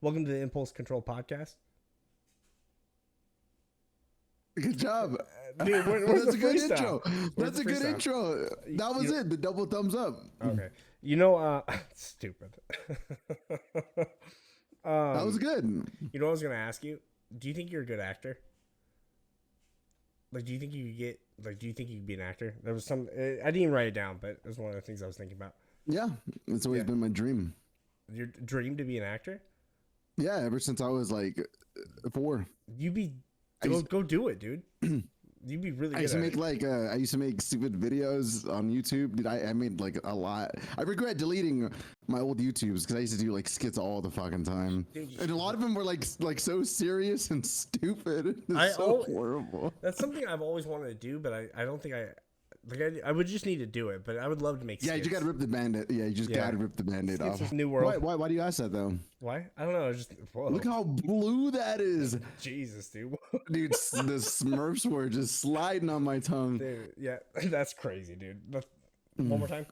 Welcome to the Impulse Control Podcast. Good job. Dude, where's That's the a good freestyle? intro. Where's That's the a good freestyle? intro. That was it. The double thumbs up. Okay. Stupid. That was good. You know what I was going to ask you? Do you think you're a good actor? Like, do you think you could get, like, do you think you could be an actor? There was some, I didn't even write it down, but it was one of the things I was thinking about. Yeah, it's always Yeah. been my dream. Your dream to be an actor? Yeah, ever since I was like 4. You be, I used- go do it, dude. You'd be really good I used to at make it. like I used to make stupid videos on YouTube. Dude, I made like a lot. I regret deleting my old YouTubes because I used to do like skits all the fucking time, Dude, and a lot of them were like so serious and stupid. It's I so al- horrible. That's something I've always wanted to do, but I don't think I would just need to do it, but I would love to make Yeah, you skits. gotta rip the band-aid. Yeah, you just Yeah. gotta rip the band-aid Skits off. with New World. Why do you ask that though? Why? I don't know. It's just whoa. Look how blue that is. Jesus, dude. Dude, the Smurfs were just sliding on my tongue. Dude, yeah, that's crazy, dude. One more time.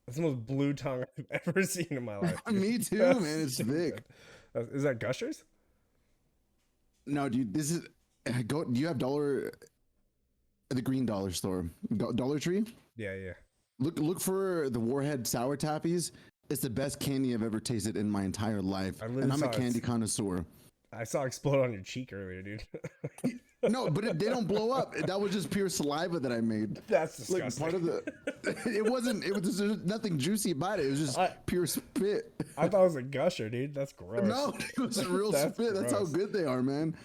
That's the most blue tongue I've ever seen in my life. dude. Me too, That's man. It's stupid. thick. Is that Gushers? No, dude, this is. Go. Do you have the green dollar store, Dollar Tree? Yeah, yeah. Look for the Warhead Sour Tappies. It's the best candy I've ever tasted in my entire life, I literally and I'm saw a it. candy connoisseur. I saw it explode on your cheek earlier, dude. No, but they don't blow up. That was just pure saliva that I made. That's Like disgusting. part of the. It wasn't. It was there's nothing juicy about it. It was just pure spit. I thought it was a gusher, dude. That's gross. No, it was real That's spit. That's how gross. good they are, man.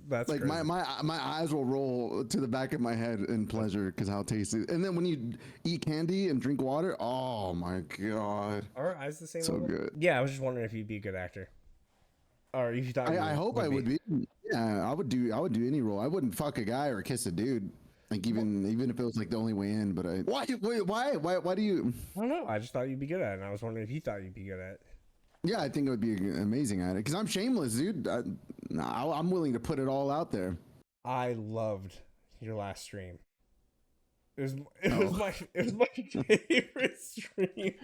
That's Like crazy. my eyes will roll to the back of my head in pleasure because how tasty. And then when you eat candy and drink water, oh my god, Are our eyes the same? so level? good. Yeah, I was just wondering if you'd be a good actor, or if you thought. I hope I would be. Yeah, I would do any role. I wouldn't fuck a guy or kiss a dude. Like even if it was like the only way in. But why do you? I don't know. I just thought you'd be good at it, and I was wondering if you thought you'd be good at it. Yeah, I think it would be amazing at it because I'm shameless, dude. I'm willing to put it all out there. I loved your last stream. It was Oh. my favorite stream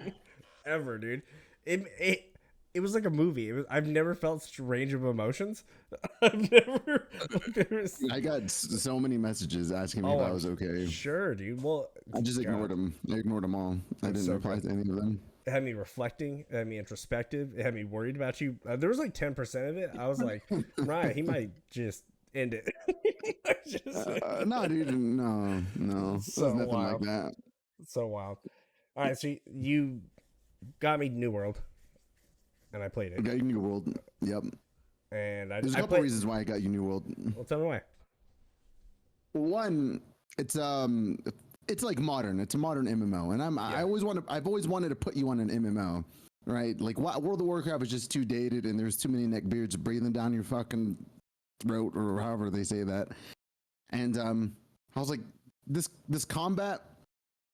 ever, dude. It was like a movie. I've never felt such a range of emotions. I've never. I got so many messages asking me if I was okay. Sure, dude. Well, I just God, ignored them. I ignored them all. I That's didn't so reply good. to any of them. It had me reflecting. It had me introspective. It had me worried about you. There was like 10% of it. I was like, Ryan, he might just end it. No, dude, no. It So was nothing wild. like that. So wild. All right, so you got me New World, and I played I it, got you New World. Yep. and I There's a I couple played. reasons why I got you New World. Well, tell me why. One, it's like modern. It's a modern MMO, and I've always wanted to put you on an MMO, right? Like World of Warcraft is just too dated, and there's too many neckbeards breathing down your fucking throat, or however they say that. And I was like, this combat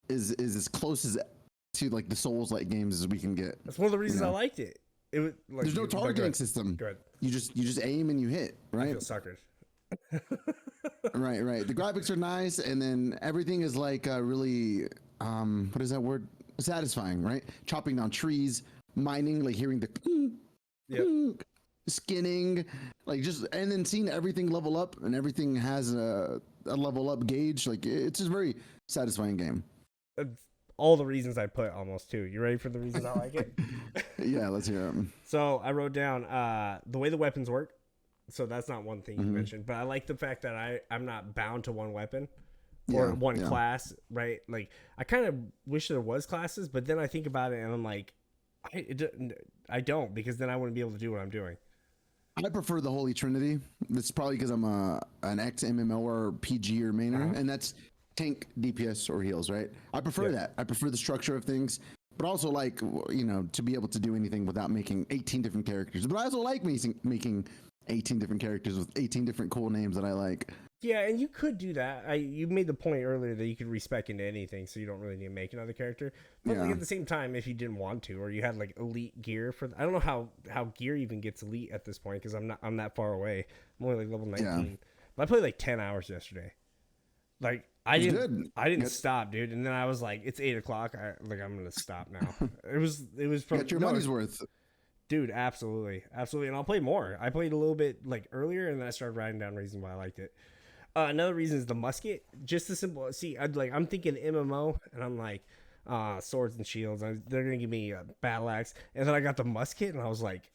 is as close as to like the Souls-like games as we can get. That's one of the reasons I know. liked it. It was like There's no targeting system. Good. You just aim and you hit, I right? feel suckered. Right. The graphics are nice, and then everything is like really what is that word? Satisfying, right? Chopping down trees, mining, like hearing the Yep. skinning, like just and then seeing everything level up, and everything has a level up gauge. Like it's just a very satisfying game. All the reasons I put almost too. You ready for the reasons I like it? Yeah, let's hear it. So I wrote down the way the weapons work. So that's not one thing you Mhm. mentioned, but I like the fact that I'm not bound to one weapon or Yeah, one yeah. class, right? Like I kind of wish there was classes, but then I think about it and I'm like, I don't, because then I wouldn't be able to do what I'm doing. I prefer the Holy Trinity. It's probably because I'm an ex MMO or PG or mainer, and that's tank, DPS, or heals, right? I prefer Yeah. that. I prefer the structure of things, but also like to be able to do anything without making 18 different characters. But I also like making 18 different characters with 18 different cool names that I like. Yeah, and you could do that. You made the point earlier that you could respec into anything, so you don't really need to make another character. But like, Yeah. at the same time, if you didn't want to, or you had like elite gear for, I don't know how gear even gets elite at this point because I'm that far away. I'm only like level 19, Yeah. but I played like 10 hours yesterday. Like I It's didn't good. I didn't Get- stop, dude. And then I was like, it's 8 o'clock. I'm gonna stop now. It was from Get your no, money's worth. Dude, absolutely, absolutely, and I'll play more. I played a little bit like earlier, and then I started writing down reasons why I liked it. Another reason is the musket. Just the simple. See, I'm thinking MMO, and I'm like, swords and shields. They're gonna give me a battle axe, and then I got the musket, and I was like,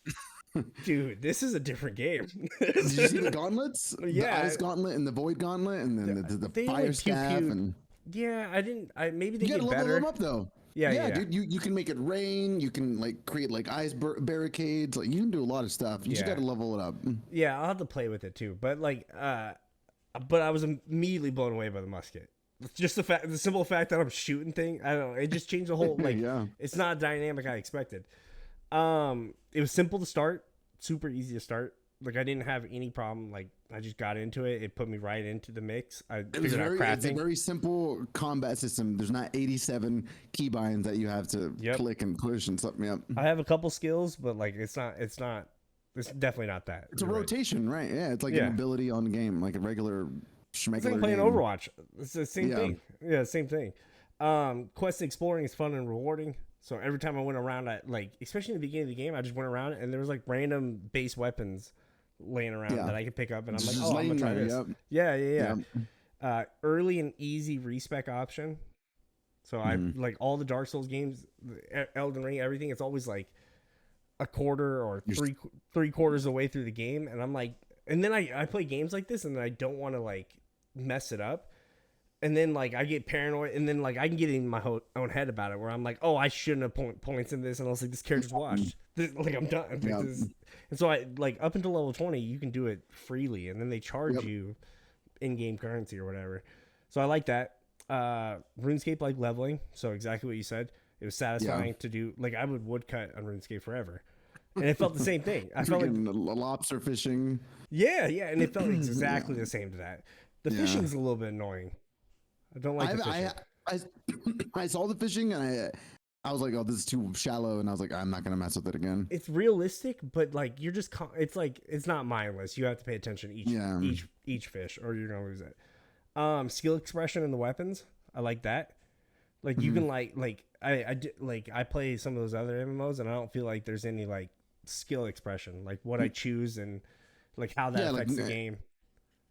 dude, this is a different game. Did you see the gauntlets? Yeah. The ice gauntlet and the void gauntlet, and then the They fire like staff, pew-pew. and Yeah, I didn't. I maybe they you get gotta level better. them up though. Yeah. Dude, you can make it rain. You can like create like ice barricades. Like you can do a lot of stuff. You just Yeah. gotta level it up. Yeah, I'll have to play with it too. But like, but I was immediately blown away by the musket. Just the simple fact that I'm shooting thing. I don't know. It just changed the whole like. Yeah. It's not dynamic I expected. It was simple to start, super easy to start. Like I didn't have any problem. Like I just got into it. It put me right into the mix. I figured out It's a crafting. very simple combat system. There's not 87 keybinds that you have to Yep. click and push and something up. I have a couple skills, but like it's definitely not that. It's a You're right. rotation, right? Yeah, it's like Yeah. an ability on the game, like a regular It's like schmegular I'm playing game. Overwatch. It's the same Yeah. thing. Yeah, same thing. Quest exploring is fun and rewarding. So every time I went around, I like, especially in the beginning of the game, I just went around and there was like random base weapons laying around Yeah. that I could pick up, and I'm like, Just oh, I'm laying gonna try there, this. yep. Yeah. Early and easy respec option. So I like all the Dark Souls games, Elden Ring, everything. It's always like a quarter or three quarters away through the game, and I'm like, and then I play games like this, and then I don't want to like mess it up, and then like I get paranoid, and then like I can get in my own head about it, where I'm like, oh, I shouldn't have points in this, and I was like, this character's washed. Like I'm done. Yeah. And so I like up until level 20, you can do it freely, and then they charge Yep. you in-game currency or whatever. So I like that. RuneScape like leveling, so exactly what you said. It was satisfying to do. Like I would woodcut on RuneScape forever, and it felt the same thing. I felt like Freaking lobster fishing. yeah, and it felt exactly the same to that. The Yeah. fishing's a little bit annoying. I don't like the fishing. I saw the fishing and I was like, oh, this is too shallow, and I was like, I'm not gonna mess with it again. It's realistic, but like you're just it's like it's not mindless. You have to pay attention to each fish, or you're gonna lose it. Skill expression in the weapons, I like that. Like you can like I play some of those other MMOs, and I don't feel like there's any like skill expression, like what I choose and like how that affects the game.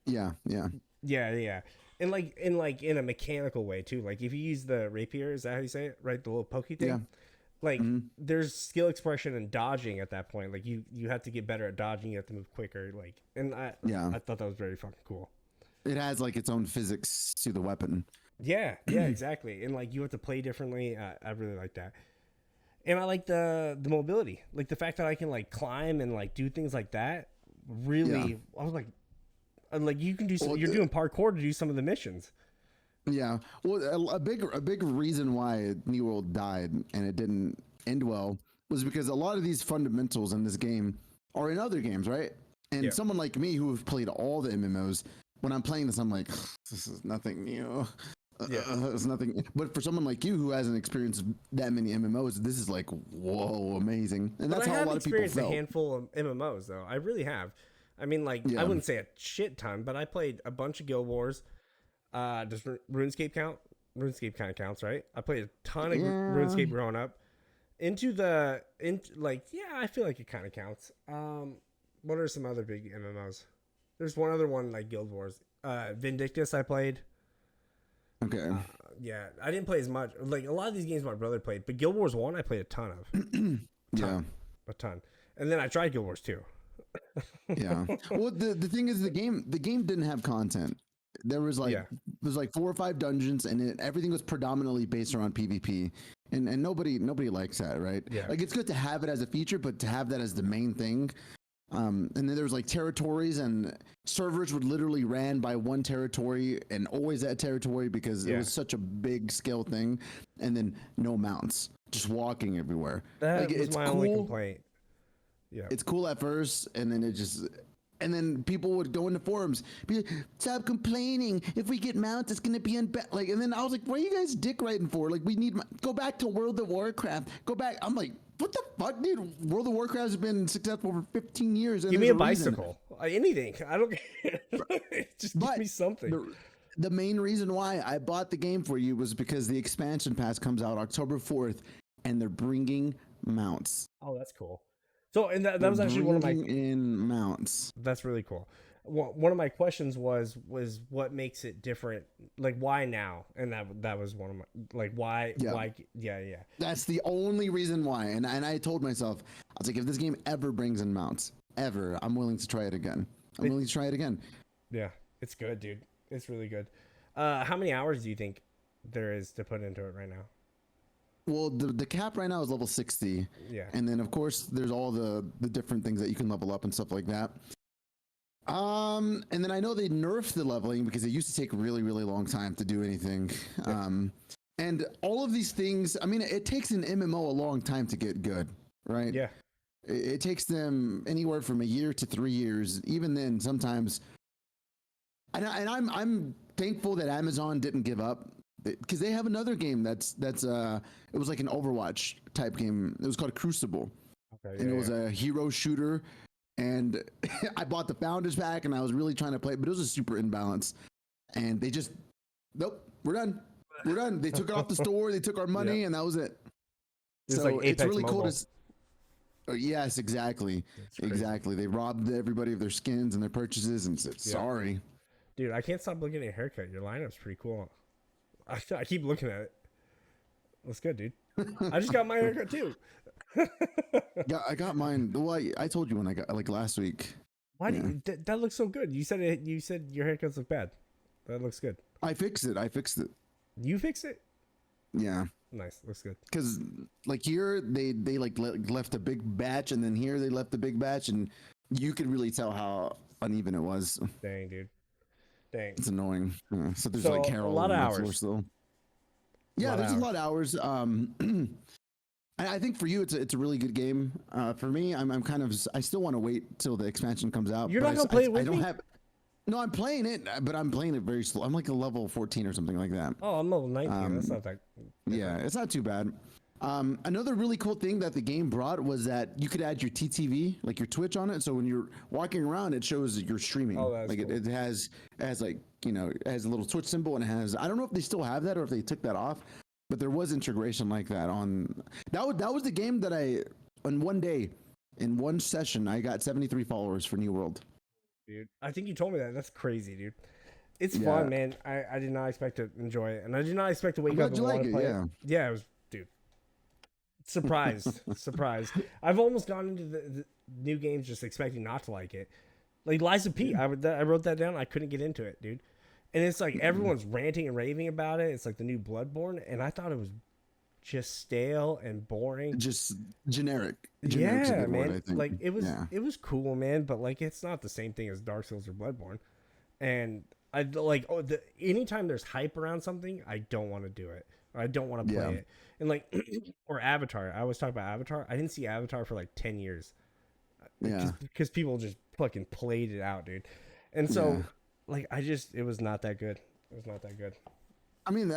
Yeah. Yeah. And like in a mechanical way too. Like if you use the rapier, is that how you say it? Right, the little pokey thing. Yeah. Like there's skill expression and dodging at that point. Like you have to get better at dodging. You have to move quicker. Like I thought that was very fucking cool. It has like its own physics to the weapon. Yeah, exactly. And like you have to play differently. I really like that. And I like the mobility, like the fact that I can like climb and like do things like that. Really, Yeah. I was like you can do. You're doing parkour to do some of the missions. Yeah. Well, a big reason why New World died and it didn't end well was because a lot of these fundamentals in this game are in other games, right? And Yeah. someone like me who have played all the MMOs, when I'm playing this, I'm like, this is nothing new. It's nothing. But for someone like you who hasn't experienced that many MMOs, this is like, whoa, amazing. And that's But I how a have lot of people experienced a felt. handful of MMOs though. I really have. I mean, like Yeah. I wouldn't say a shit ton, but I played a bunch of Guild Wars. Does RuneScape count? RuneScape kind of counts, right? I played a ton of RuneScape growing up. I feel like it kind of counts. What are some other big MMOs? There's one other one like Guild Wars. Vindictus I played. Okay. Yeah, I didn't play as much. Like a lot of these games my brother played, but Guild Wars 1 I played a ton of. Yeah. A ton. And then I tried Guild Wars 2. Yeah. Well, the thing is, the game didn't have content. There was like Yeah. there's like 4 or 5 dungeons, and everything was predominantly based around PvP, and nobody likes that, right? Yeah. Like it's good to have it as a feature, but to have that as the main thing. And then there was like territories, and servers would literally ran by one territory and always that territory because it Yeah. was such a big scale thing. And then no mounts, just walking everywhere. That Like, was it's my only cool. complaint. Yeah. It's cool at first, and then and then people would go into forums, be like, stop complaining. If we get mounts, it's gonna be like. And then I was like, what are you guys dick writing for? Like, we need go back to World of Warcraft. Go back. I'm like, what the fuck, dude? World of Warcraft has been successful for 15 years. And Give me a there's reason. bicycle. Anything. I don't care. Just give me something. The main reason why I bought the game for you was because the expansion pass comes out October 4th, and they're bringing mounts. Oh, that's cool. So, and that We're was actually one of my. bringing in mounts. That's really cool. One of my questions was what makes it different? Like, why now? And that was one of my, like, why Yeah. why yeah. That's the only reason why. And I told myself, I was like, if this game ever brings in mounts, ever, I'm willing to try it again. I'm willing to try it again. Yeah, it's good, dude. It's really good. How many hours do you think there is to put into it right now? Well, the cap right now is level 60. Yeah. And then of course there's all the different things that you can level up and stuff like that. And then I know they nerfed the leveling because it used to take really, really long time to do anything. And all of these things, I mean, it takes an MMO a long time to get good, right? Yeah. It takes them anywhere from a year to 3 years. Even then, sometimes. And I'm thankful that Amazon didn't give up because they have another game that's it was like an Overwatch type game. It was called Crucible, Okay. and it was a hero shooter. And I bought the Founders Pack, and I was really trying to play, but it was a super imbalance. And they just, nope, we're done. We're done. They took it off the store. They took our money, and that was it. It's so like it's Apex really cool Mobile. to. Yes, exactly. Exactly. They robbed everybody of their skins and their purchases and said, sorry. Dude, I can't stop looking at your haircut. Your lineup's pretty cool. I keep looking at it. Looks good, dude. I just got my haircut too. Yeah, I got mine. Well, I told you when I got, like, last week. Why do you, that looks so good? You said it. You said your haircuts look bad. That looks good. I fixed it. You fix it? Yeah. Nice. Looks good. Because, like, here, they like left a big batch, and then here they left a big batch, and you could really tell how uneven it was. Dang, dude. Dang. It's annoying. So there's So, like hair a all lot over of the floor hours. still. Yeah, there's a lot of hours. I think for you, it's a really good game. For me, I'm kind of, I still want to wait till the expansion comes out. You're but not gonna play it with I don't me? have. No, I'm playing it, but I'm playing it very slow. I'm like a level 14 or something like that. Oh, I'm level 19. That's not that. Yeah, it's not too bad. Another really cool thing that the game brought was that you could add your TTV, like your Twitch on it. So when you're walking around, it shows that you're streaming. Oh, that's like cool. it has like, you know, it has a little Twitch symbol, and it has, I don't know if they still have that or if they took that off, but there was integration like that on that was the game that in one day, in one session, I got 73 followers for New World. Dude, I think you told me that. That's crazy, dude. It's Yeah. fun, man. I did not expect to enjoy it, and I did not expect to wake I'm up glad and you want like to it, play yeah. it. Yeah, it was, dude. Surprised, surprised. I've almost gone into the new games just expecting not to like it. Like Lies of P, I wrote that down. I couldn't get into it, dude. And it's like everyone's ranting and raving about it. It's like the new Bloodborne, and I thought it was just stale and boring. Just generic. Yeah, Generic's a good man. word, I think. Like it was, Yeah. it was cool, man. But like, it's not the same thing as Dark Souls or Bloodborne. And I like, anytime there's hype around something, I don't want to do it. Or I don't want to play Yeah. it. And like, or Avatar. I always talk about Avatar. I didn't see Avatar for like 10 years. Yeah. Because people just fucking played it out, dude. And so, Yeah. like, it was not that good. It was not that good. I mean,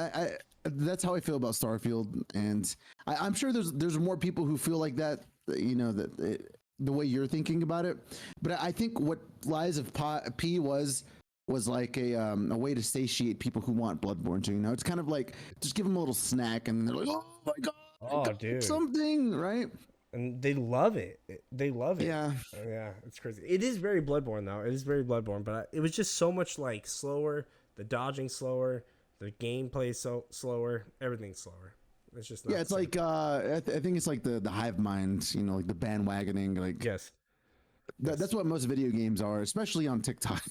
that's how I feel about Starfield, and I'm sure there's more people who feel like that. You know, the way you're thinking about it. But I think what Lies of P was like a way to satiate people who want Bloodborne too. You know, it's kind of like just give them a little snack, and they're like, oh my god, Oh, got dude. something, right? And they love it. They love it. Yeah. Yeah, it's crazy. It is very Bloodborne though. It is very Bloodborne, but it was just so much like slower. The dodging slower. The gameplay so slower. Everything's slower. It's just not Yeah, it's the same. like I think it's like the hive mind, you know, like the bandwagoning, like Yes. that's what most video games are, especially on TikTok.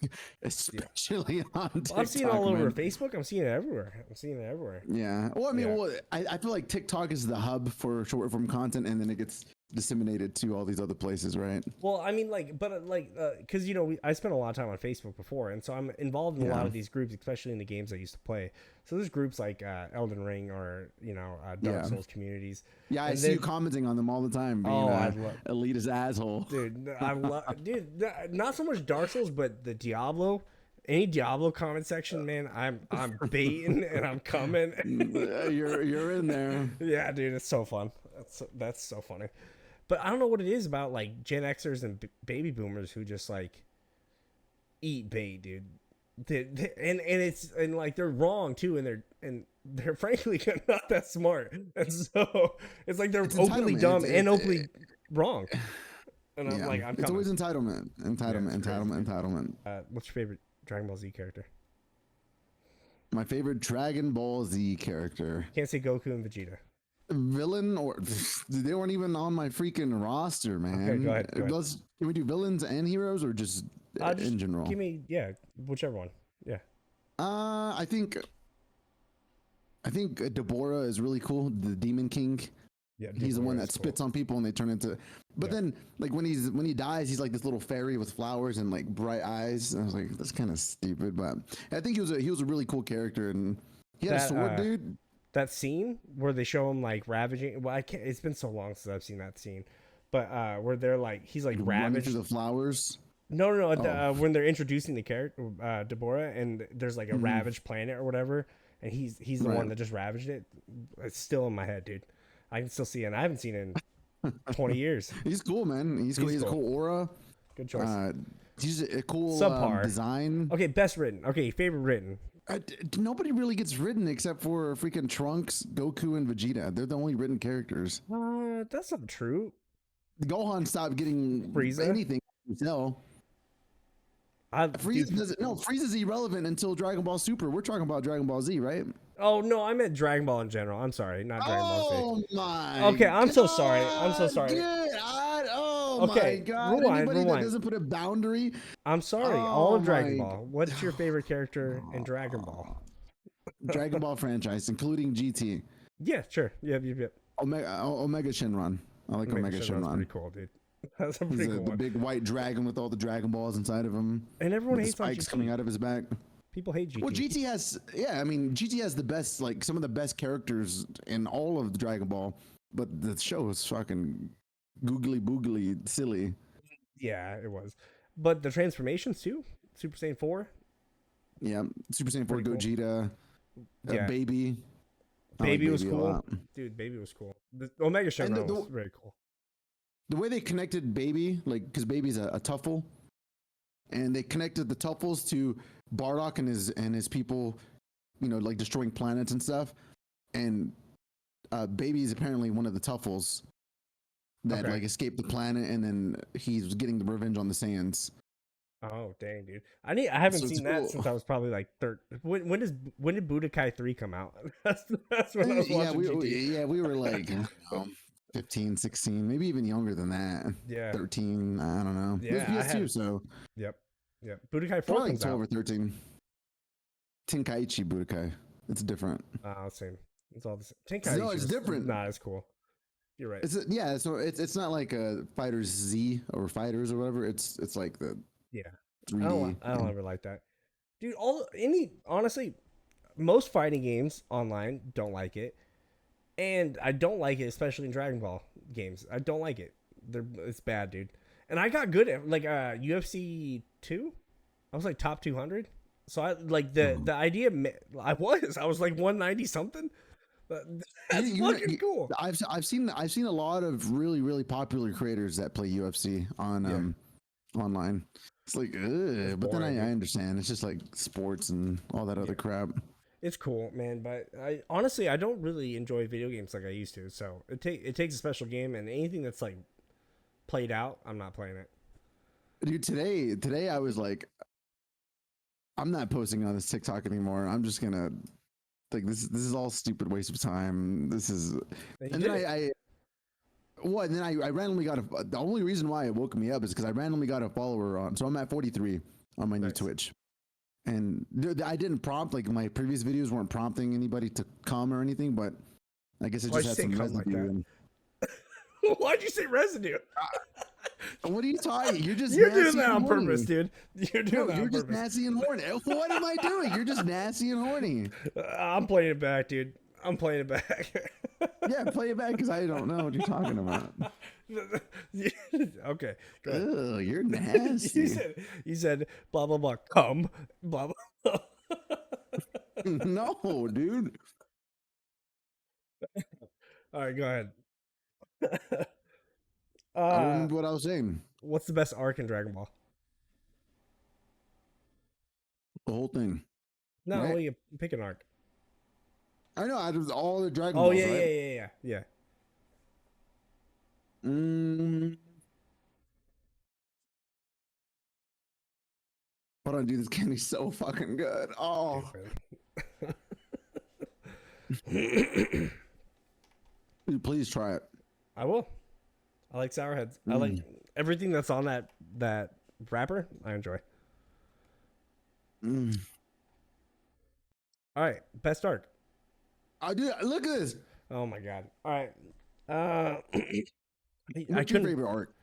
Especially on TikTok. Well, I'm seeing it all over man. Facebook. I'm seeing it everywhere. Yeah. Well, I mean, Yeah. I feel like TikTok is the hub for short form content, and then it gets disseminated to all these other places, right? Well, I mean, like, but like, because I spent a lot of time on Facebook before, and so I'm involved in a lot Yeah. of these groups, especially in the games I used to play. So there's groups like Elden Ring or Dark Yeah. Souls communities. Yeah, I And see you then- commenting on them all the time, being Oh, I an love- elitist asshole. Dude, not so much Dark Souls, but the Diablo. Any Diablo comment section, man, I'm baiting and I'm coming. You're in there. Yeah, dude, it's so fun. That's so funny. But I don't know what it is about like Gen Xers and baby boomers who just like eat bait, dude. And like they're wrong too, and they're frankly not that smart, and so it's like they're It's openly entitlement. dumb and openly wrong. And I'm Yeah, like, I'm it's coming. always entitlement, Yeah, it's crazy, dude. entitlement. What's your favorite Dragon Ball Z character? My favorite Dragon Ball Z character, Can't say Goku and Vegeta. villain, or they weren't even on my freaking roster, Okay, go man. ahead. Go ahead. Can we do villains and heroes, or just Just in general? give me, yeah, whichever one. Yeah. I think Deborah is really cool. The Demon King. Yeah. He's the one Deborah that is cool. spits on people and they turn into. But Yeah. then, like when he dies, he's like this little fairy with flowers and like bright eyes. And I was like, that's kind of stupid, but I think he was a really cool character, and he had a sword, dude. That scene where they show him like ravaging. Well, I can't. It's been so long since I've seen that scene, but where they're like he's like Running ravaged. through the flowers. No. Oh. When they're introducing the character Deborah, and there's like a ravaged planet or whatever, and he's the Right. one that just ravaged it. It's still in my head, dude. I can still see it. And I haven't seen it in 20 years. He's cool, man. He's cool. He's a cool. cool aura. Good choice. He's a cool Subpar. design. Okay, best written. Okay, favorite written. Nobody really gets written except for freaking Trunks, Goku, and Vegeta. They're the only written characters. That's not true. Gohan stopped getting Frieza? anything. No, Frieza Dude, doesn't. No, Frieza's irrelevant until Dragon Ball Super. We're talking about Dragon Ball Z, right? oh no, I meant Dragon Ball in general. I'm sorry, not Dragon Ball Z. Oh my. Okay, I'm so sorry. I'm so sorry. Oh my Okay, god. Anybody that doesn't put a boundary. I'm sorry. Oh All of Dragon my Ball. What's your favorite character in Dragon Ball? Dragon Ball franchise, including GT. Yeah, sure. Yep. Omega Shenron. I like Omega Shenron's Shenron. pretty cool, dude. That's a He's pretty the cool one. big white dragon with all the Dragon Balls inside of him. And everyone With the hates on spikes GT. coming out of his back. People hate GT. Well, GT has, yeah, I mean, GT has the best, like some of the best characters in all of Dragon Ball, but the show is fucking googly boogly silly. Yeah, it was. But the transformations too. Super Saiyan 4. Yeah, Super Saiyan 4 Pretty cool. Gogeta, Yeah. Baby. I like Baby was a cool. lot. Dude, Baby was cool. The Omega Shenron was very cool. The way they connected Baby, like, because Baby's a Tuffle, and they connected the Tuffles to Bardock and his people, you know, like destroying planets and stuff. And Baby is apparently one of the Tuffles that like escaped the planet, and then he's getting the revenge on the Saiyans. Oh dang, dude! I haven't So it's seen that cool. since I was probably like third. When did Budokai 3 come out? that's when I was watching GT. We were like, you know, 15, 16, maybe even younger than that. Yeah. 13, I don't know. Yeah, It was PS2, so Yep. Budokai 4 probably like comes 12 out. or 13. Tenkaichi Budokai. It's different. Same. It's all the same. Tenkaichi No, it's is different. Not as cool. You're right. Yeah, so it's not like a Fighters Z or Fighters or whatever. It's like the Yeah. 3D. I don't ever like that, dude. Honestly, most fighting games online don't like it, and I don't like it, especially in Dragon Ball games. I don't like it. It's bad, dude. And I got good at like UFC 2. I was like top 200. So I like the idea. I was like 190 something. That's fucking cool. I've seen a lot of really popular creators that play UFC on online. It's like, but then I understand. It's just like sports and all that other crap. It's cool, man, but I honestly don't really enjoy video games like I used to. So it takes a special game, and anything that's like played out, I'm not playing it. Dude, today I was like, I'm not posting on this TikTok anymore. I'm just gonna like this is all stupid waste of time. This is and then I randomly got the only reason why it woke me up is because I randomly got a follower on. So I'm at 43 on my new Twitch. And I didn't prompt, like my previous videos weren't prompting anybody to come or anything, but I guess it just had some residue. Why'd you say residue? What are you talking? You're doing that on purpose, dude. You're just nasty and horny. What am I doing? You're just nasty and horny. I'm playing it back, dude. I'm playing it back. Yeah, play it back because I don't know what you're talking about. Okay. Ugh, you're nasty. you said blah blah blah. Come blah blah. No, dude. All right, go ahead. I don't remember what I was saying. What's the best arc in Dragon Ball? The whole thing. No, right? you pick an arc. I know. Out of all the Dragon Oh Balls, yeah. right? Hold on, dude. This candy's so fucking good. Oh, dude, please try it. I will. I like sour heads. I like everything that's on that wrapper. I enjoy. Mm. All right, best arc. I do. Look at this. Oh my god. All right. What's your favorite arc?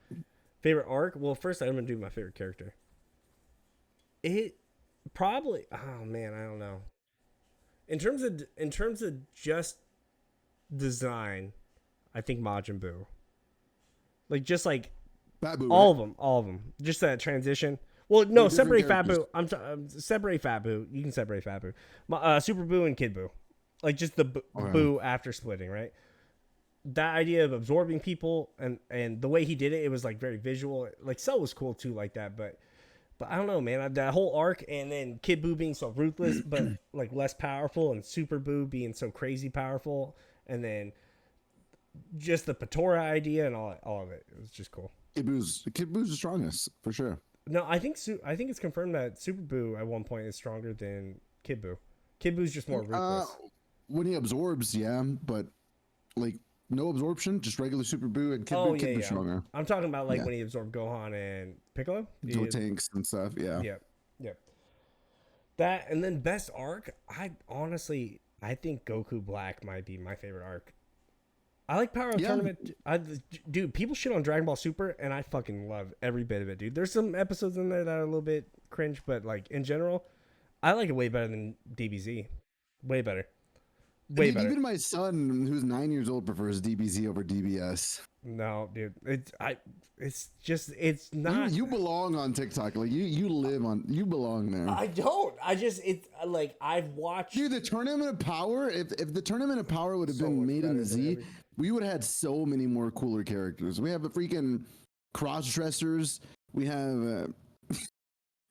Favorite arc? Well, first I'm gonna do my favorite character. It probably. Oh man, I don't know. In terms of just design, I think Majin Buu. Like just like Babu, all right? of them. Just that transition. Well, no, They're different separate Fat characters. Buu. Separate Fat Buu. You can separate Fat Buu. Super Buu and Kid Buu. Like just the Okay. Buu after splitting, right? That idea of absorbing people and the way he did it, it was like very visual. Like Cell was cool too, like that. But I don't know, man. That whole arc, and then Kid Buu being so ruthless but like less powerful, and Super Buu being so crazy powerful, and then just the Patora idea and all of it. It was just cool. Kid Buu's the strongest for sure. No, I think it's confirmed that Super Buu at one point is stronger than Kid Buu. Kid Buu's just more ruthless. When he absorbs, yeah, but like no absorption, just regular Super Buu and Kid Buu. Kid Buu's stronger. I'm talking about like when he absorbed Gohan and Piccolo. Dual tanks and stuff. Yeah. Yep. That, and then best arc. I think Goku Black might be my favorite arc. I like Power Up Tournament. Dude, people shit on Dragon Ball Super, and I fucking love every bit of it, dude. There's some episodes in there that are a little bit cringe, but like in general, I like it way better than DBZ. Way better. Way better. Even my son, who's 9 years old, prefers DBZ over DBS. No, dude. It's not. You belong on TikTok. Like you belong there. I don't. It's like I've watched. Dude, the Tournament of Power. If the Tournament of Power would have So been much made in better the than Z, every- we would have had so many more cooler characters. We have a freaking cross dressers. We have.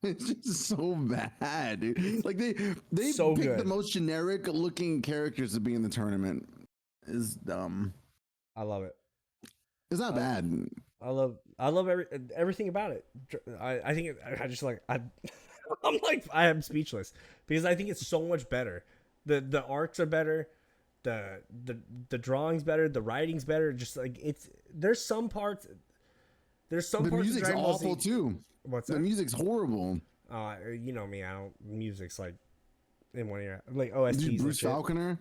It's just so bad, dude. Like they So picked the good. most generic looking characters to be in the tournament. Is dumb. I love it. It's not bad. I love everything about it. I think I just like I'm like I am speechless because I think it's so much better. The arcs are better, the drawings better, the writing's better. Just like there's some parts. There's some The parts of music's Dragon Ball awful Z. too. What's The that? music's horrible. You know me. I don't. Music's like in one ear, like OSTs. Dude, and Bruce shit. Falconer.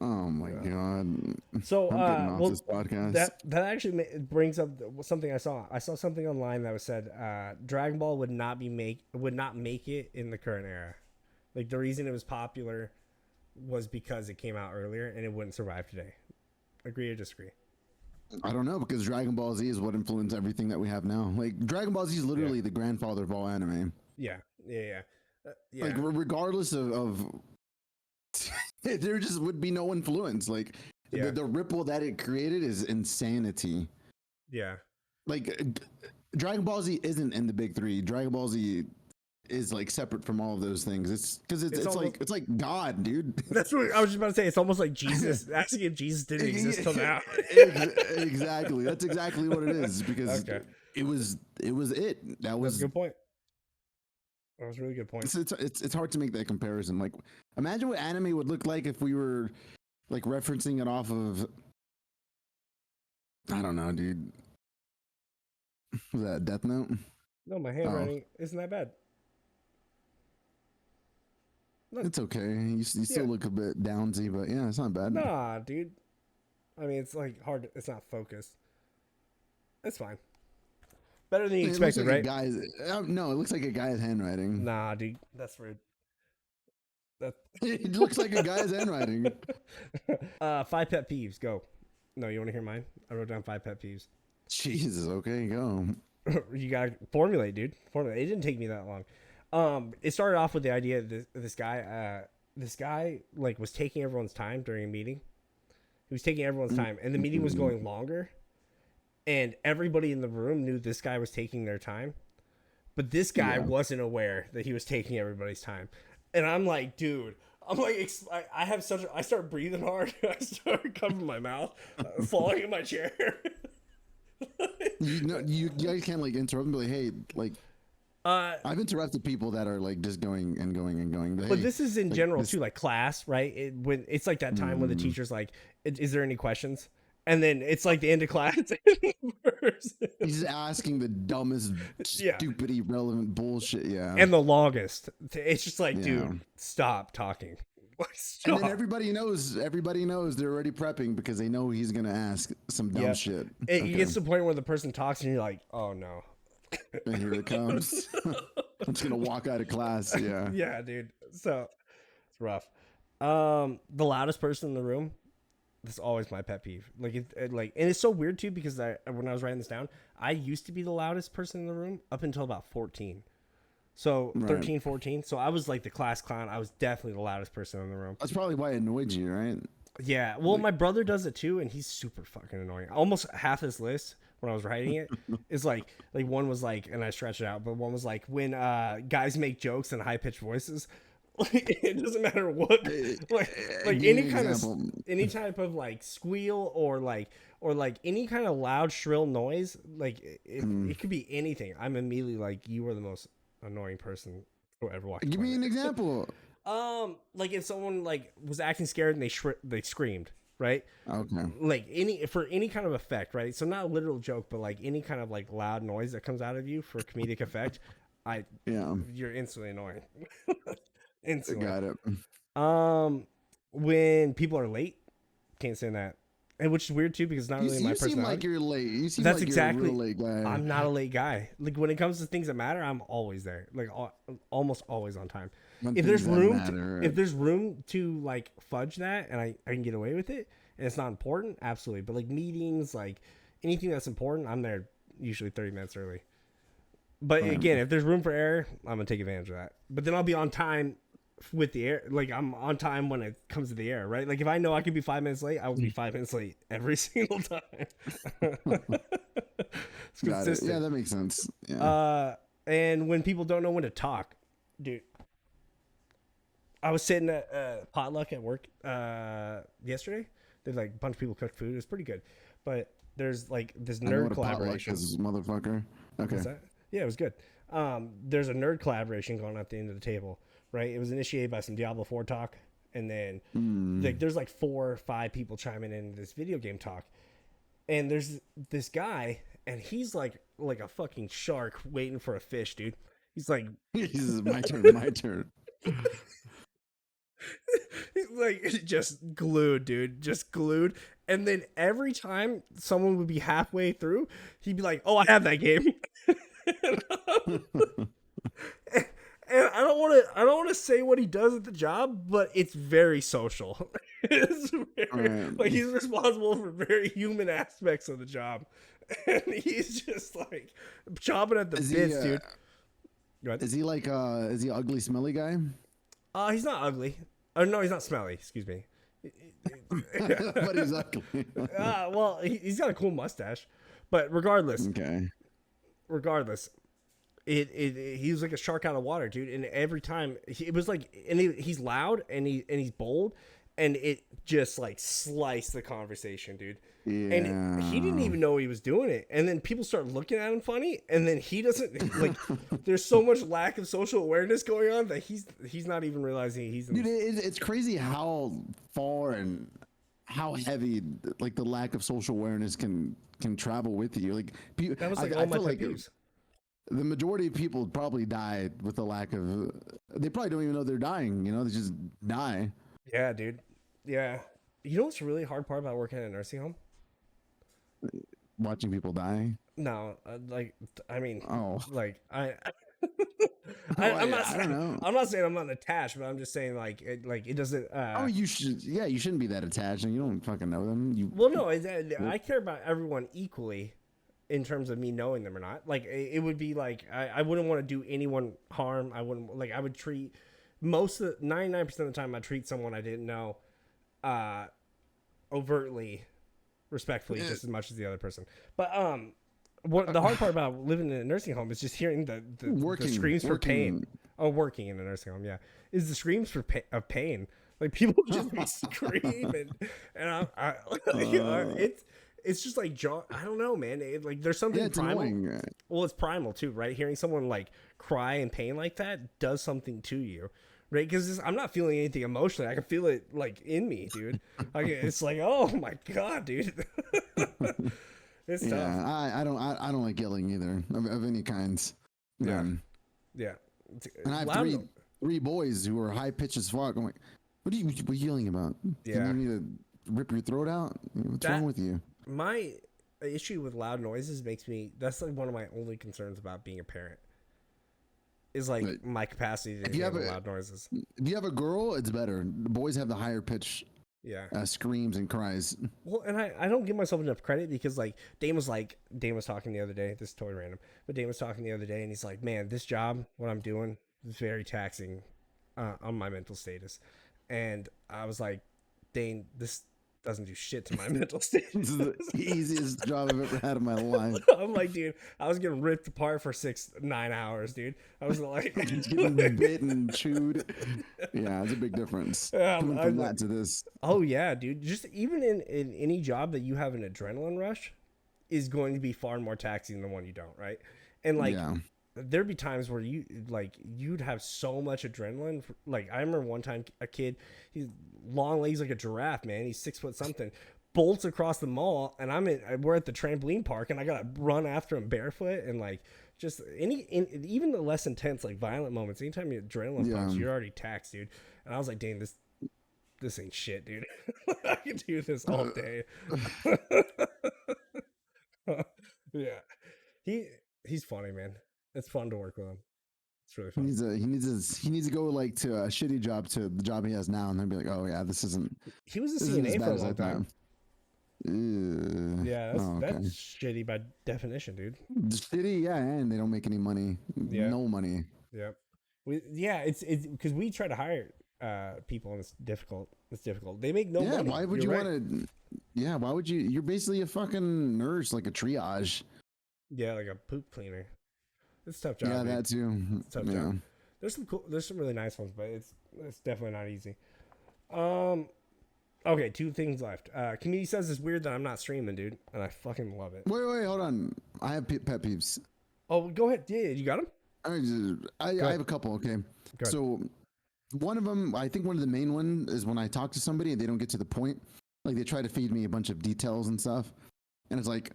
Oh my god. So I'm getting off this podcast. that actually brings up something I saw. I saw something online that was said Dragon Ball would not make it in the current era. Like the reason it was popular was because it came out earlier and it wouldn't survive today. Agree or disagree? I don't know, because Dragon Ball Z is what influenced everything that we have now. Like Dragon Ball Z is literally the grandfather of all anime. Yeah. Like regardless of there just would be no influence. Like the ripple that it created is insanity. Yeah. Like Dragon Ball Z isn't in the big three. Dragon Ball Z is like separate from all of those things. It's because it's like God, dude. That's what I was just about to say. It's almost like Jesus. Asking if Jesus didn't exist till now. Exactly. That's exactly what it is, because it was it. That was a good point. That was a really good point. It's hard to make that comparison. Like, imagine what anime would look like if we were like referencing it off of, I don't know, dude. Was that Death Note? No, my handwriting isn't that bad. It's okay. You still look a bit downsy, but yeah, it's not bad. Nah, dude. I mean, it's like hard. It's not focused. It's fine. Better than you expected, right? No, it looks like a guy's handwriting. Nah, dude. That's rude. It looks like a guy's handwriting. 5 pet peeves. Go. No, you want to hear mine? I wrote down 5 pet peeves. Jesus. Okay, go. You gotta formulate, dude. Formulate. It didn't take me that long. It started off with the idea that this guy like was taking everyone's time during a meeting. He was taking everyone's time, and the meeting was going longer, and everybody in the room knew this guy was taking their time, but this guy wasn't aware that he was taking everybody's time. And I'm like, dude, I start breathing hard. I start covering my mouth, falling in my chair. You guys can't like interrupt and be like, hey, like, I've interrupted people that are like just going and going and going. but Hey, this is in like general this. too, like class, right? When it's like that time when the teacher's like, is there any questions? And then it's like the end of class. He's asking the dumbest, Yeah. stupid, irrelevant bullshit. Yeah. And the longest. It's just like, Yeah. dude, stop talking. Like, And stop. then everybody knows they're already prepping because they know he's gonna ask some dumb Yep. shit. It Okay. gets to the point where the person talks and you're like, oh no. And here it comes. I'm just gonna walk out of class. Yeah. Yeah, dude. So it's rough. The loudest person in the room. That's always my pet peeve. Like like, and it's so weird too because when I was writing this down, I used to be the loudest person in the room up until about 14. So Right. 13, 14. So I was like the class clown. I was definitely the loudest person in the room. That's probably why it annoyed you, right? Yeah. Well, my brother does it too, and he's super fucking annoying. Almost half his list when I was writing it is like one was like, and I stretched it out, but one was like when guys make jokes in high pitched voices. Like, it doesn't matter what, like Give me any an kind example. of any type of like squeal or like any kind of loud shrill noise. Like it could be anything. I'm immediately like, you are the most annoying person who ever walked. Give me an example. Like if someone like was acting scared and they screamed, right? Okay. Like for any kind of effect, right? So not a literal joke, but like any kind of like loud noise that comes out of you for comedic effect, Yeah. you're instantly annoying. Instantly. Got it. When people are late, can't stand that. And which is weird too because it's not really my You seem personality. like you're late. You seem That's like exactly. you're a real late guy. I'm not a late guy. Like when it comes to things that matter, I'm always there. Like almost always on time. When If there's things that room, matter. if there's room to like fudge that, and I can get away with it, and it's not important, absolutely. But like meetings, like anything that's important, I'm there usually 30 minutes early. But again, if there's room for error, I'm gonna take advantage of that. But then I'll be on time with the air. Like I'm on time when it comes to the air, right? Like if I know I could be 5 minutes late, I will be 5 minutes late every single time. It's Got it. consistent. Yeah, that makes sense. Yeah. And when people don't know when to talk, dude. I was sitting at potluck at work yesterday. There's like a bunch of people cooked food. It was pretty good, but there's like this I know nerd what a potluck collaboration. is, motherfucker. Okay. What's that? Yeah, it was good. There's a nerd collaboration going on at the end of the table, right? It was initiated by some Diablo 4 talk, and then like there's like 4 or 5 people chiming in this video game talk, and there's this guy, and he's like a fucking shark waiting for a fish, dude. He's like, He's my turn. My turn. he's like just glued, dude, just glued. And then every time someone would be halfway through, he'd be like, "Oh, I have that game." And I don't want to say what he does at the job, but it's very social. It's very, Right. like he's responsible for very human aspects of the job, and he's just like chomping at the Is bits, he, dude. Go ahead. Is he like is he an ugly, smelly guy? He's not ugly. Oh no, he's not smelly. Excuse me. But he's ugly. Well, he's got a cool mustache, but regardless, Okay. he was like a shark out of water, dude. And every time it was like, and he's loud and he's bold, and it just like sliced the conversation, dude. Yeah. And he didn't even know he was doing it. And then people start looking at him funny, and then he doesn't like. There's so much lack of social awareness going on that he's not even realizing he's in. Dude, it's crazy how far and how heavy like the lack of social awareness can travel with you. Like That was like I all my feel pet peeves. the majority of people probably died with the lack of. They probably don't even know they're dying. You know, they just die. Yeah, dude. Yeah. You know what's the really hard part about working at a nursing home? Watching people die. No, like I mean, Oh. like I'm I not. don't know. I'm not saying I'm not attached, but I'm just saying like it doesn't. Oh, you should. Yeah, you shouldn't be that attached, and you don't fucking know them. You. Well, no, I care about everyone equally in terms of me knowing them or not. Like it would be like I wouldn't want to do anyone harm. I wouldn't like I would treat 99% of the time I treat someone I didn't know overtly respectfully just as much as the other person. But what the hard part about living in a nursing home is just hearing the screams for pain. Oh, working in a nursing home, yeah, is the screams of pain. Like people just be screaming, and it's just like John. I don't know, man. Like there's something it's primal. annoying. Well, it's primal too, right? Hearing someone like cry in pain like that does something to you, right? Because I'm not feeling anything emotionally. I can feel it like in me, dude. Like it's like, oh my god, dude. It's tough. I don't like yelling either of any kinds. Yeah. Yeah. And I have three boys who are high pitched as fuck. I'm like, what are you yelling about? Yeah. You need to rip your throat out? What's wrong with you? My issue with loud noises makes me, that's like one of my only concerns about being a parent, is like my capacity to handle loud noises. If you have a girl, it's better. The boys have the higher pitch screams and cries. Well, and I don't give myself enough credit because like Dane was talking the other day. This is totally random, but Dane was talking the other day, and he's like, "Man, this job, what I'm doing, is very taxing on my mental status." And I was like, "Dane, this doesn't do shit to my mental status. This is the easiest job I've ever had in my life." I'm like, dude, I was getting ripped apart for 9 hours, dude. I was like, getting bit and chewed. Yeah, it's a big difference. Coming from that to this. Oh yeah, dude. Just even in any job that you have an adrenaline rush is going to be far more taxing than the one you don't, right? And like there'd be times where you'd have so much adrenaline. Like I remember one time a kid, he's long legs like a giraffe, man. He's 6 foot something, bolts across the mall, and we're at the trampoline park, and I gotta run after him barefoot, and like just even the less intense like violent moments. Anytime you adrenaline pumps, you're already taxed, dude. And I was like, dang, this ain't shit, dude. I can do this all day. Yeah, he's funny, man. It's fun to work with him. It's really fun. He needs to go like to a shitty job to the job he has now, and then be like, oh yeah, this isn't. He was a CNA for a long time. Yeah, okay. That's shitty by definition, dude. Shitty, yeah, and they don't make any money. Yeah. No money. Yep. It's because we try to hire people, and it's difficult. It's difficult. They make no money. Why would you want to? Yeah, why would you? You're basically a fucking nurse, like a triage. Yeah, like a poop cleaner. It's a tough job. Yeah, that too. It's a tough job. There's some really nice ones, but it's definitely not easy. Okay, 2 things left. Community says it's weird that I'm not streaming, dude, and I fucking love it. Wait, hold on. I have pet peeves. Oh, go ahead. Yeah, you got them? I have a couple. Okay, so one of them, I think one of the main one is when I talk to somebody and they don't get to the point. Like they try to feed me a bunch of details and stuff, and it's like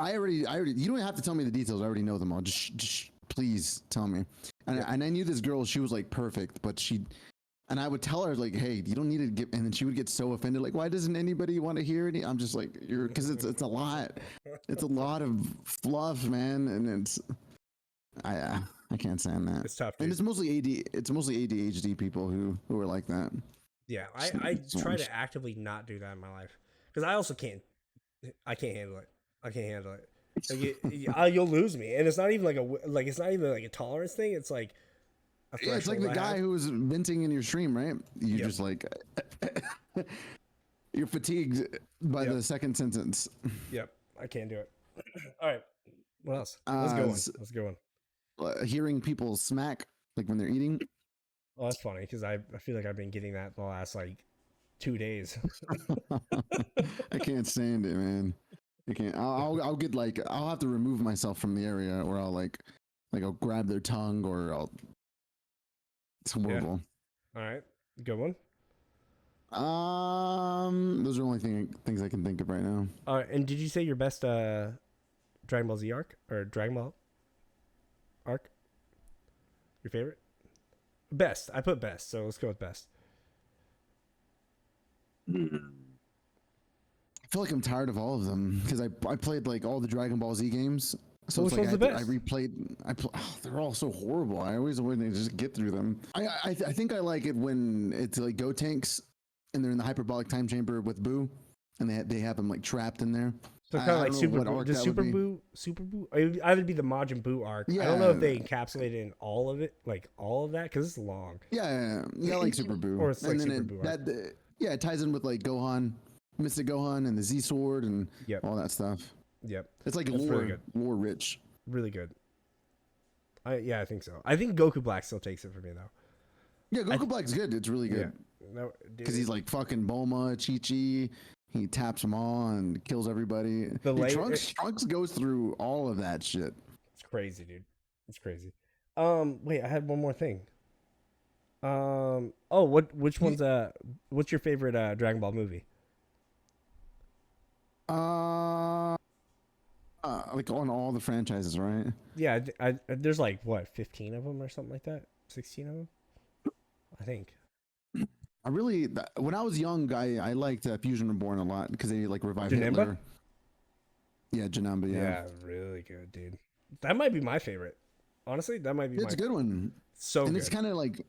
I already. You don't have to tell me the details. I already know them all. Just please tell me. And I knew this girl. She was like perfect, but and I would tell her like, hey, you don't need to get. And then she would get so offended. Like, why doesn't anybody want to hear it? I'm just like, because it's a lot. It's a lot of fluff, man, and it's. I can't stand that. It's tough, dude. And it's mostly ADHD people who are like that. Yeah, I try to actively not do that in my life because I also can't. I can't handle it. I can't handle it. Like you'll lose me, and it's not even it's not even like a tolerance thing. It's like it's like the guy who was venting in your stream, right? You just like you're fatigued by the second sentence. Yep, I can't do it. All right, what else? Let's go on. Hearing people smack like when they're eating. Oh, that's funny because I feel like I've been getting that the last like 2 days. I can't stand it, man. I can't. I'll get like I'll have to remove myself from the area, or I'll like I'll grab their tongue, or I'll. It's horrible. Yeah. All right, good one. Those are the only things I can think of right now. All right, and did you say your best Dragon Ball Z arc or Dragon Ball arc? Your favorite? Best. I put best, so let's go with best. I feel like I'm tired of all of them because I played like all the Dragon Ball Z games. So which one's the best? I replayed. They're all so horrible. I always want to just get through them. I think I like it when it's like Gotenks and they're in the hyperbolic time chamber with Boo, and they have them like trapped in there. So kind of like Super Boo. Does Super Boo? It would either be the Majin Buu arc. Yeah. I don't know if they encapsulated in all of it, like all of that, because it's long. Yeah, like Super Boo. Or it's like Super Boo arc. It ties in with like Gohan, Mystic Gohan, and the Z Sword, and all that stuff. Yep. It's like lore rich. Really good. I think so. I think Goku Black still takes it for me though. Yeah, Goku Black's good. It's really good. Yeah. No, because he's like fucking Bulma, Chi-Chi, He taps them all and kills everybody. The Dude, late Trunks goes through all of that shit. It's crazy, dude. It's crazy. Wait, I had one more thing. Which one's what's your favorite Dragon Ball movie? Like on all the franchises, right? Yeah, there's like what 15 of them or something like that. 16 of them, I think. When I was young, I liked Fusion Reborn a lot because they like revived Janemba? Hitler. Yeah, Janamba. Yeah, really good, dude. That might be my favorite. Honestly, that might be. It's a good one. So and good. it's kind of like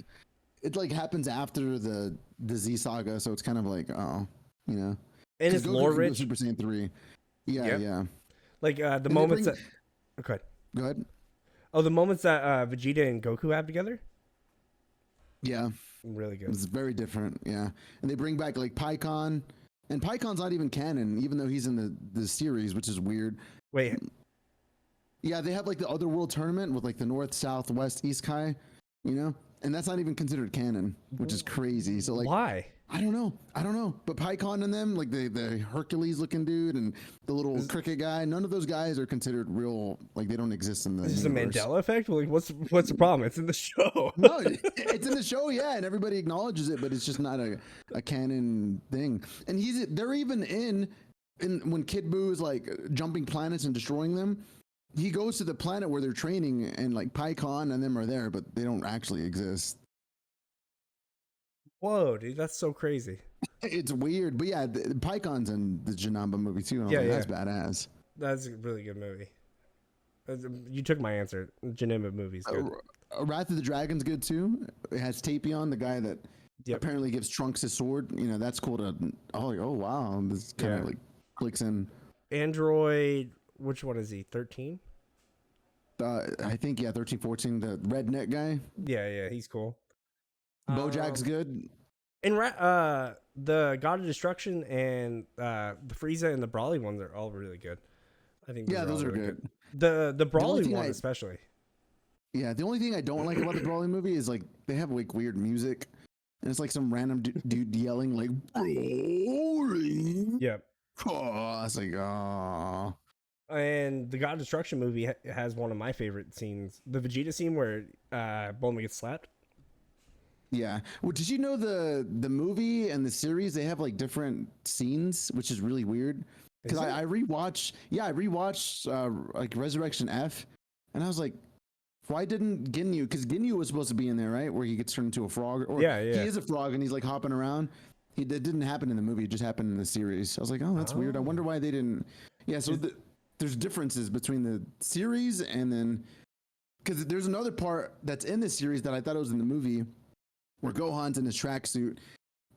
it like happens after the Z saga, so it's kind of like and it's lore rich. Super Saiyan 3. Yeah, Yep. yeah. Like the moments that. Okay. Go ahead. Oh, the moments that Vegeta and Goku have together. Yeah, really good. It's very different. Yeah, and they bring back like Pycon, and Pycon's not even canon, even though he's in the series, which is weird. Wait. Yeah, they have like the other world tournament with like the North, South, West, East Kai, and that's not even considered canon, which is crazy. So like, why? I don't know. But Pycon and them, like the Hercules looking dude and the little cricket guy, none of those guys are considered real. Like they don't exist in the. Is this a universe. Mandela effect? Like, what's the problem? It's in the show. No, it's in the show, yeah, and everybody acknowledges it, but it's just not a canon thing. And they're even in when Kid Buu is like jumping planets and destroying them. He goes to the planet where they're training, and like Pycon and them are there, but they don't actually exist. Whoa, dude, that's so crazy. It's weird, but yeah, Pycon's in the Janamba movie too. And that's badass. That's a really good movie. You took my answer. Janemba movie's good. Wrath of the Dragon's good too. It has Tapion, the guy that apparently gives Trunks his sword. That's cool to. Oh wow, this kind of like clicks in. Android, which one is he? 13. I think 13, 14. The redneck guy. Yeah, he's cool. Bojack's good. And the God of Destruction and the Frieza and the Brawly ones are all really good. I think. Those are good. The Brawly one especially. Yeah, the only thing I don't like about the Brawly movie is like they have like weird music, and it's like some random dude yelling like Brawly. Yep. Oh, it's like And the God of Destruction movie has one of my favorite scenes, the Vegeta scene where Bulma gets slapped. Yeah. Well, did you know the movie and the series, they have like different scenes, which is really weird. Because I rewatched like Resurrection F, and I was like, why didn't Ginyu? Because Ginyu was supposed to be in there, right? Where he gets turned into a frog. Or he is a frog and he's like hopping around. That didn't happen in the movie. It just happened in the series. I was like, oh, that's weird. I wonder why they didn't. Yeah. So there's differences between the series and then, because there's another part that's in the series that I thought it was in the movie, where Gohan's in his tracksuit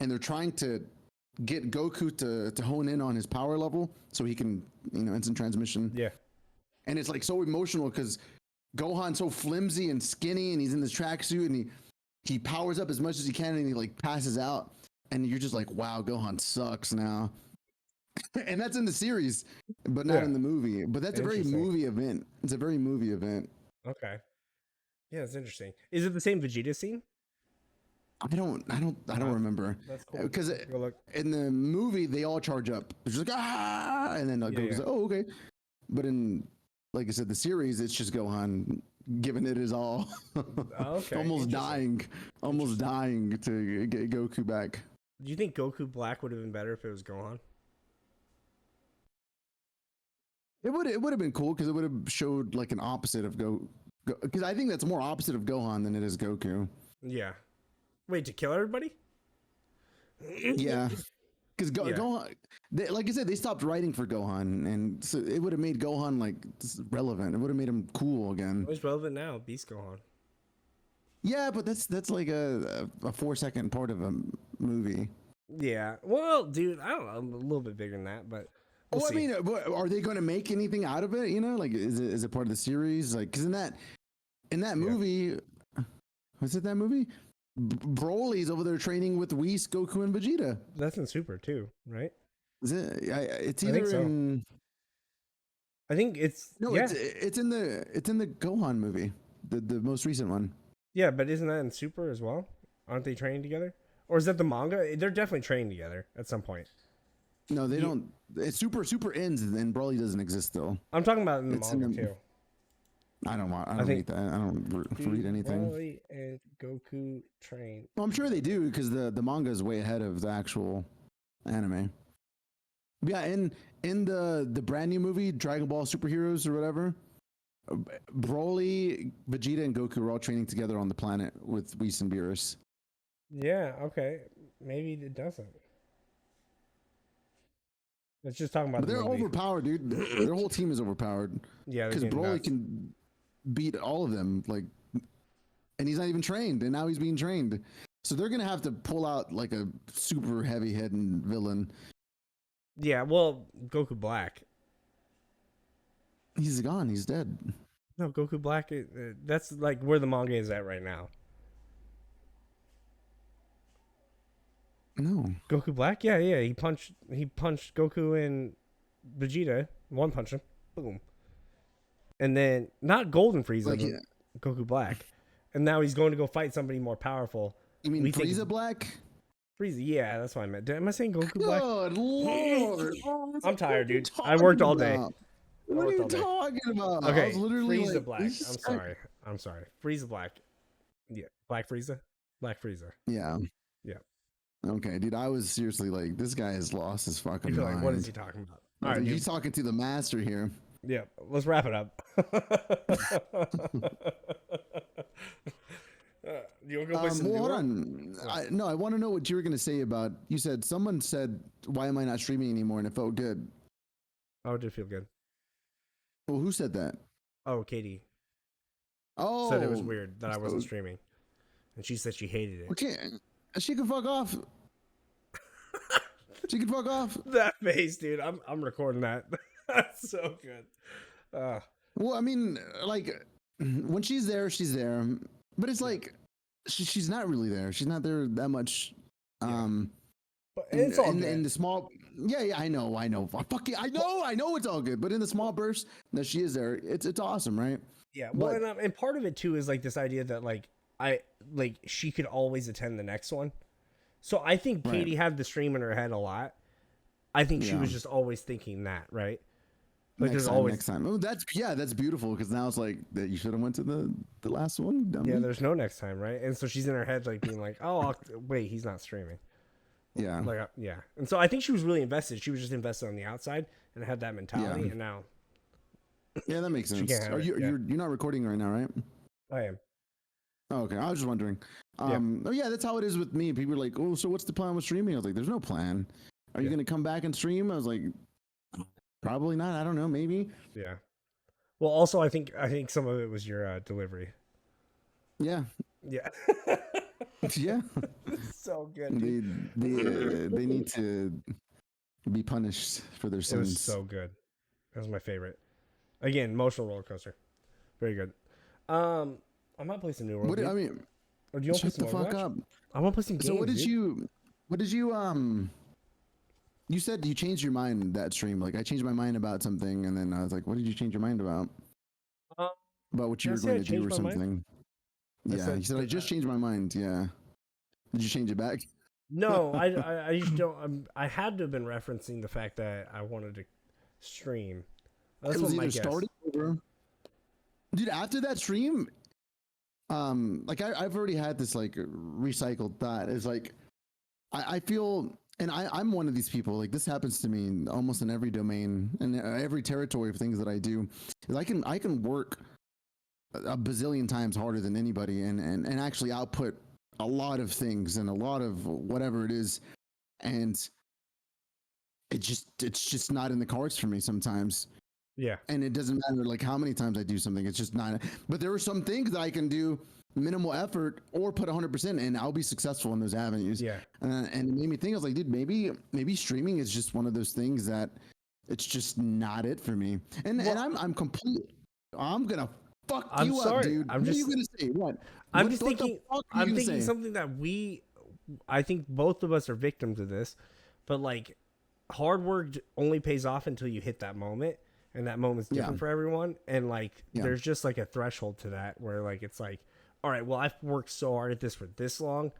and they're trying to get Goku to hone in on his power level so he can, instant transmission. Yeah. And it's like so emotional because Gohan's so flimsy and skinny and he's in this tracksuit and he powers up as much as he can and he like passes out. And you're just like, wow, Gohan sucks now. And that's in the series, but not in the movie. But that's a very movie event. It's a very movie event. Okay. Yeah, it's interesting. Is it the same Vegeta scene? I don't remember. That's cool. Because in the movie they all charge up. It's just like and then Goku's like, oh okay. But in, like I said, the series, it's just Gohan giving it his all. Okay. almost dying to get Goku back. Do you think Goku Black would have been better if it was Gohan? It would have been cool because it would have showed like an opposite of because I think that's more opposite of Gohan than it is Goku. Yeah. Wait, to kill everybody? Yeah. Because Gohan, like I said, they stopped writing for Gohan, and so it would have made Gohan like relevant. It would have made him cool again. What's relevant now? Beast Gohan. Yeah, but that's like a 4-second part of a movie. Yeah. Well, dude, I don't know. I'm a little bit bigger than that, but. We'll see. I mean, are they going to make anything out of it? Like, is it part of the series? Like, because in that movie, was it that movie? Broly's over there training with Whis, Goku, and Vegeta. That's in Super too, right? Is it? It's either in. I think it's it's in the Gohan movie, the most recent one. Yeah, but isn't that in Super as well? Aren't they training together? Or is that the manga? They're definitely training together at some point. No, they don't. It's super ends, and Broly doesn't exist though. I'm talking about in the It's manga in the. too. I don't want. I I don't think read that. I don't read anything. Broly and Goku train. Well, I'm sure they do because the manga is way ahead of the actual anime. Yeah, in the brand new movie Dragon Ball Superheroes or whatever, Broly, Vegeta, and Goku are all training together on the planet with Whis and Beerus. Yeah, okay. Maybe it doesn't. It's just talking about But the they're movie. overpowered, dude. Their whole team is overpowered. Yeah, Because Broly can beat all of them, like, and he's not even trained, and now he's being trained. So they're gonna have to pull out like a super heavy-headed villain. Yeah, well, Goku Black. He's gone. He's dead. No, Goku Black. That's like where the manga is at right now. No. Goku Black. Yeah. He punched Goku and Vegeta. One punch him. Boom. And then not Golden Frieza, Like, but Goku Black. And now he's going to go fight somebody more powerful. You mean We think- Frieza Black? Frieza. Yeah, that's what I meant. Am I saying Goku Black? Good lord! I'm tired, dude. What are I you worked all talking day. about? What are you talking about? I Okay, was literally Frieza like, Black. this I'm sorry. Frieza Black. Yeah, Black Frieza. Black Frieza. Yeah. Yeah. Okay, dude. I was seriously like, this guy has lost his fucking You're mind. like, what is he talking about? I All was right, like, dude. he's talking to the master here. Yeah, let's wrap it up. You want to go play some Well, hold Duo? on. I want to know what you were going to say about. You said someone said, "Why am I not streaming anymore?" And it felt good. Oh, it did feel good. Well, who said that? Oh, Katie Oh, said it was weird that I wasn't so- streaming, and she said she hated it. Okay, she can fuck off. She can fuck off. That face, dude. I'm recording that. That's so good. Well, I mean, like when she's there, but it's like she's not really there. She's not there that much. But it's all in, good. in the small. Yeah, I know. I know it's all good. But in the small bursts that she is there, it's awesome, right? Yeah, well, But- and part of it too is like this idea that like she could always attend the next one. So I think Right. Katie had the stream in her head a lot. I think she Yeah. was just always thinking that, right? Like next there's time, always next time. Oh, that's beautiful because now it's like that. You should have went to the last one. Dummy. yeah, there's no next time, right? And so she's in her head like being like, oh, wait, he's not streaming. yeah. Like yeah, and so I think she was really invested. She was just invested on the outside and had that mentality. Yeah. And now Yeah, that makes sense. can't have Are it, you yeah. you're not recording right now, right? I am. Oh, okay. I was just wondering. Yeah. Oh yeah, that's how it is with me. People are like, "Oh, so what's the plan with streaming?" I was like, "There's no plan." Are you Yeah. gonna come back and stream? I was like, "Probably not. I don't know. Maybe." Yeah. Well, also I think some of it was your delivery. Yeah, Yeah. yeah. So good, dude. They need to be punished for their It sins. was so good. That was my favorite. Again, emotional roller coaster. Very good. I might play some New World. What dude. I mean, Or do you want to shut play the some fuck Overwatch? up. I want to play some games. So what did dude. you you said you changed your mind that stream. Like I changed my mind about something, and then I was like, "What did you change your mind about?" Um, About what you did I were say I going to do or changed my mind? something. I Yeah, said you said I that- just changed my mind. Yeah. Did you change it back? No, I just don't. I had to have been referencing the fact that I wanted to stream. That's It was what my either guess. started over. Dude, after that stream, like I've already had this like recycled thought. It's like I feel, and I'm one of these people. Like this happens to me almost in every domain and every territory of things that I do. Is I can work a bazillion times harder than anybody and actually output a lot of things and a lot of whatever it is, and it's just not in the cards for me sometimes. Yeah, And it doesn't matter like how many times I do something. It's just not. But there are some things that I can do minimal effort or put 100%, and I'll be successful in those avenues. yeah, And it made me think. I was like, dude, maybe streaming is just one of those things that it's just not it for me. And I'm complete. I'm gonna fuck I'm you sorry. up, dude. I'm what are just- you gonna say? What? I'm What- just what the thinking. fuck are you I'm gonna thinking say? something that I think both of us are victims of this, but like, hard work only pays off until you hit that moment, and that moment's different Yeah. for everyone. And like, Yeah. there's just like a threshold to that where like it's like, all right, well, I've worked so hard at this for this long.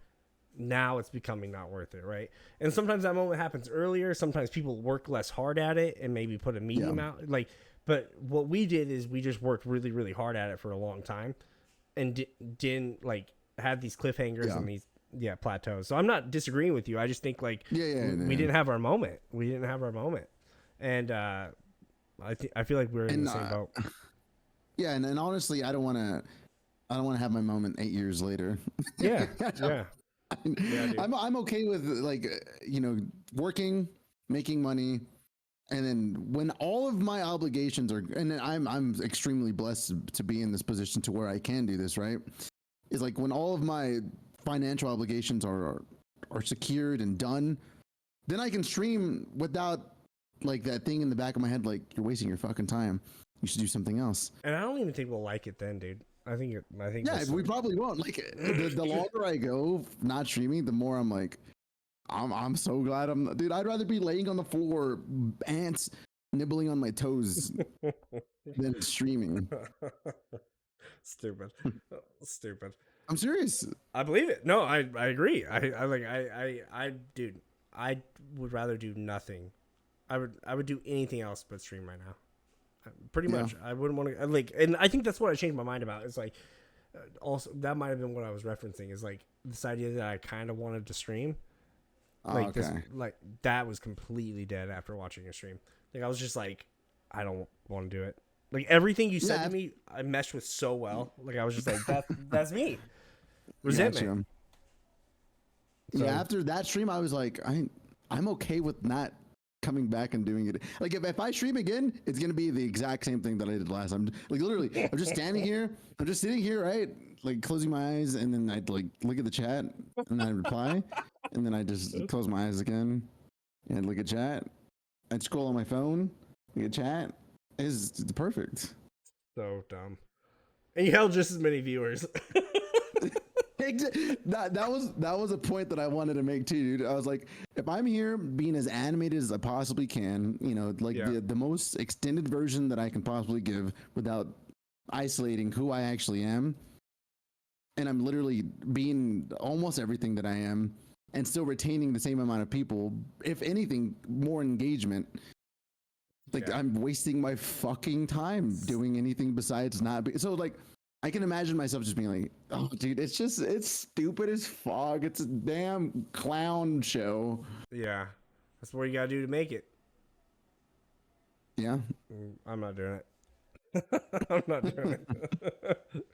now it's becoming not worth it, right? And sometimes that moment happens earlier. Sometimes people work less hard at it and maybe put a medium out. Like, but what we did is we just worked really, really hard at it for a long time, and didn't like have these cliffhangers and these plateaus. So I'm not disagreeing with you. I just think like we didn't have our moment. We didn't have our moment, and I feel like we're in the same boat. Yeah, and honestly, I don't want to have my moment 8 years later. Yeah, I'm okay with like working, making money, and then when all of my obligations are, and I'm extremely blessed to be in this position to where I can do this, right? Is like when all of my financial obligations are secured and done, then I can stream without like that thing in the back of my head, like you're wasting your fucking time. You should do something else. And I don't even think we'll like it then, dude. I think yeah, we probably won't. Like the longer I go not streaming, the more I'm like, I'm so glad dude. I'd rather be laying on the floor, ants nibbling on my toes, than streaming. Stupid. I'm serious. I believe it. No, I agree. Dude, I would rather do nothing. I would do anything else but stream right now. Pretty much. I wouldn't want to like, and I think that's what I changed my mind about. It's like, also that might have been what I was referencing, is like this idea that I kind of wanted to stream. Like this, like that was completely dead after watching a stream. Like I was just like, I don't want to do it. Like everything you said to me, I meshed with so well. Like I was just like, that's me. Resentment. So, yeah, after that stream, I was like, I'm okay with not coming back and doing it. Like if I stream again, it's gonna be the exact same thing that I did last time. Like literally, I'm just standing here, I'm just sitting here, right? Like closing my eyes, and then I'd like look at the chat, and then I reply, and then I just close my eyes again, and look at chat. I'd scroll on my phone, look at chat. It's perfect. So dumb. And you held just as many viewers. That was a point that I wanted to make too, dude. I was like, if I'm here being as animated as I possibly can, like the most extended version that I can possibly give without isolating who I actually am, and I'm literally being almost everything that I am, and still retaining the same amount of people, if anything, more engagement. Like I'm wasting my fucking time doing anything besides not be so like. I can imagine myself just being like, oh, dude, it's stupid as fuck. It's a damn clown show. Yeah. That's what you got to do to make it. Yeah. I'm not doing it. I'm not doing it.